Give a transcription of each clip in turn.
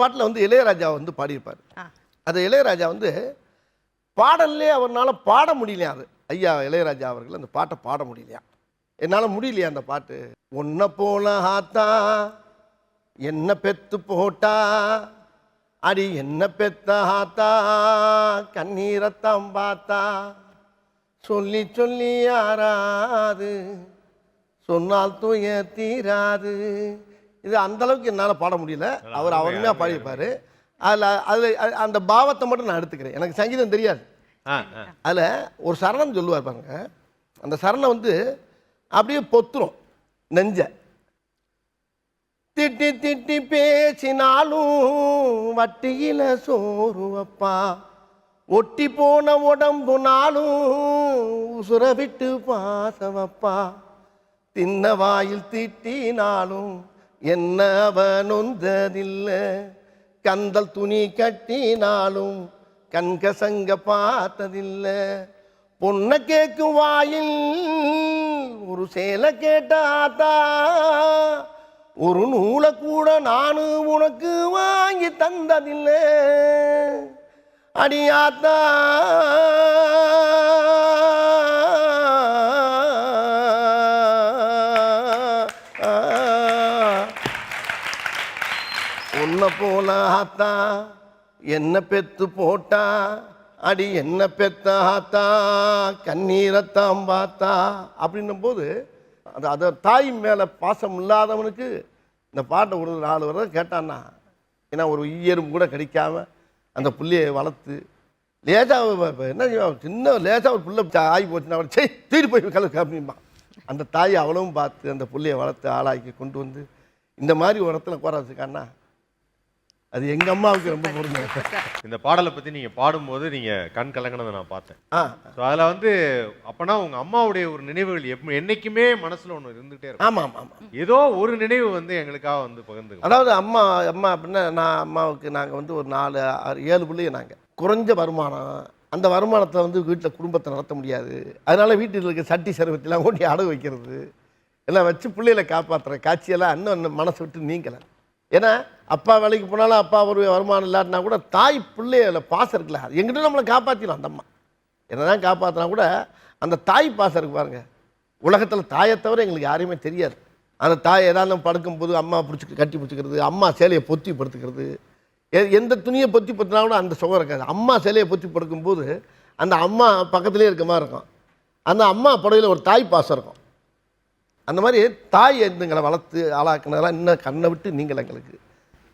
பாட்டில் வந்து இளையராஜா வந்து பாடியிருப்பார். அது இளையராஜா வந்து பாடல்லே அவரால் பாட முடியலையா, அது ஐயா இளையராஜா அவர்கள் அந்த பாட்டை பாட முடியலையா, என்னால் முடியலையா அந்த பாட்டு. ஒன்றை போல ஆத்தா என்ன பெத்து போட்டா, அடி என்ன பெத்த ஆத்தா கண்ணீரத்தான் பார்த்தா, சொல்லி சொல்லி யாராது சொன்னால் தூய தீராது. இது அந்தளவுக்கு என்னால் பாட முடியல. அவர் அருமையாக பாடியிருப்பார். அதில் அந்த பாவத்தை மட்டும் நான் எடுத்துக்கிறேன். எனக்கு சங்கீதம் தெரியாது. அதில் ஒரு சரணம் சொல்லுவார் பாருங்க. அந்த சரணம் வந்து அப்படியே பொத்துரும் நெஞ்ச. திட்டி திட்டி பேசினாலும் வட்டியில சோறு வைப்பா, ஒட்டி போன உடம்புனாலும் உசுர விட்டு பாச வைப்பா, தின்ன வாயில் திட்டினாலும் என்ன அவனொந்ததில்லை, கந்தல் துணி கட்டினாலும் கண்கசங்க பார்த்ததில்லை, பொண்ணை கேட்கும் வாயில் ஒரு சேலை கேட்டாத்தா, ஒரு நூலை கூட நானு உனக்கு வாங்கி தந்ததில்லை, அடியாத்தா உன்னை போல ஆத்தா என்ன பெத்து போட்டா, அடி என்ன பெத்த ஆத்தா கண்ணீரத்தான் பார்த்தா அப்படின்னும் போது அதை தாய் மேலே பாசம் இல்லாதவனுக்கு இந்த பாட்டை ஒரு 4 வருடம் கேட்டான்னா, ஏன்னா ஒரு ஈயரும் கூட கிடைக்காம அந்த புள்ளையை வளர்த்து லேசாக என்ன சின்ன லேசாக ஒரு புள்ள ஆகி போச்சுன்னா அவர் செய் தீடு போய் கலக்கு அப்படின்பா. அந்த தாய் அவ்வளவும் பார்த்து அந்த புள்ளையை வளர்த்து ஆளாக்கி கொண்டு வந்து இந்த மாதிரி ஒரு இடத்துல குறைச்சிக்கான்னா அது எங்கள் அம்மாவுக்கு ரொம்ப பொறுமை. இந்த பாடலை பற்றி நீங்கள் பாடும்போது நீங்கள் கண் கலங்கினதை நான் பார்த்தேன். ஸோ அதில் வந்து அப்போனா உங்கள் அம்மாவுடைய ஒரு நினைவுகள் என்னைக்குமே மனசில் ஒன்று இருந்துகிட்டே இருக்கும். ஆமாம் ஆமாம். ஏதோ ஒரு நினைவு வந்து எங்களுக்காக வந்து பகிர்ந்து. அதாவது அம்மா அப்படின்னா நான் அம்மாவுக்கு நாங்கள் வந்து ஒரு 4, 6, 7 பிள்ளைங்க. நாங்கள் குறைஞ்ச வருமானம், அந்த வருமானத்தை வந்து வீட்டில் குடும்பத்தை நடத்த முடியாது. அதனால் வீட்டில் இருக்க சட்டி சருவத்தெல்லாம் கொண்டு அடகு வைக்கிறது எல்லாம் வச்சு பிள்ளைகளை காப்பாற்றுற காட்சியெல்லாம் இன்னும் மனசு விட்டு நீங்கலை. ஏன்னா அப்பா வேலைக்கு போனாலும் அப்பா ஒரு வருமானம் இல்லாட்டினா கூட தாய் பிள்ளையில பாசம் இருக்குல்ல, அது எங்கிட்ட நம்மளை காப்பாற்றிடும். அந்த அம்மா என்னதான் காப்பாற்றினா கூட அந்த தாய் பாசம் இருக்கு பாருங்க. உலகத்தில் தாயை தவிர எங்களுக்கு யாரையுமே தெரியாது. அந்த தாய் ஏதாவது படுக்கும்போது அம்மா பிடிச்சி கட்டி பிடிச்சிக்கிறது, அம்மா சேலையை பொத்தி படுத்துக்கிறது, எந்த துணியை பொத்தி படுத்தினா கூட அந்த சுகம் இருக்காது. அம்மா சேலையை பொத்தி படுக்கும்போது அந்த அம்மா பக்கத்துலேயே இருக்க மாதிரி இருக்கும். அந்த அம்மா புடவையில் ஒரு தாய் பாசம் இருக்கும். அந்த மாதிரி தாய் எங்களை வளர்த்து ஆளாக்குனதெல்லாம் இன்னும் கண்ணை விட்டு நீங்கள் எங்களுக்கு.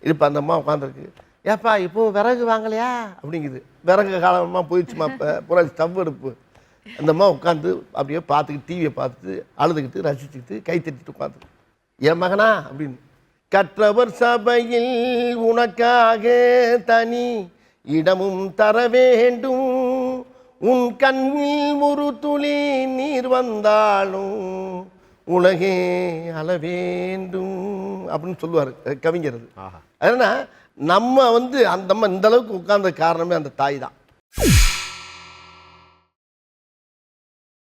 இப்போ அந்த அம்மா உட்காந்துருக்கு, ஏப்பா இப்போ விறகு வாங்கலையா அப்படிங்குது. விறகு காலமாக போயிடுச்சுமா, இப்போ பூரா ஸ்டவ் அடுப்பு. அந்த அம்மா உட்காந்து அப்படியே பார்த்துக்கிட்டு டிவியை பார்த்துட்டு அழுதுகிட்டு ரசிச்சுக்கிட்டு கை தட்டிட்டு உட்காந்து, என் மகனா அப்படின்னு, கற்றவர் சபையில் உனக்காக தனி இடமும் தர வேண்டும், உன் கண்ணில் ஒரு துளி நீர் வந்தாலும் உலகே அளவேண்டும் அப்படின்னு சொல்லுவார் கவிஞர். அதனால் நம்ம வந்து அந்த இந்த அளவுக்கு உட்கார்ந்த காரணமே அந்த தாய் தான்.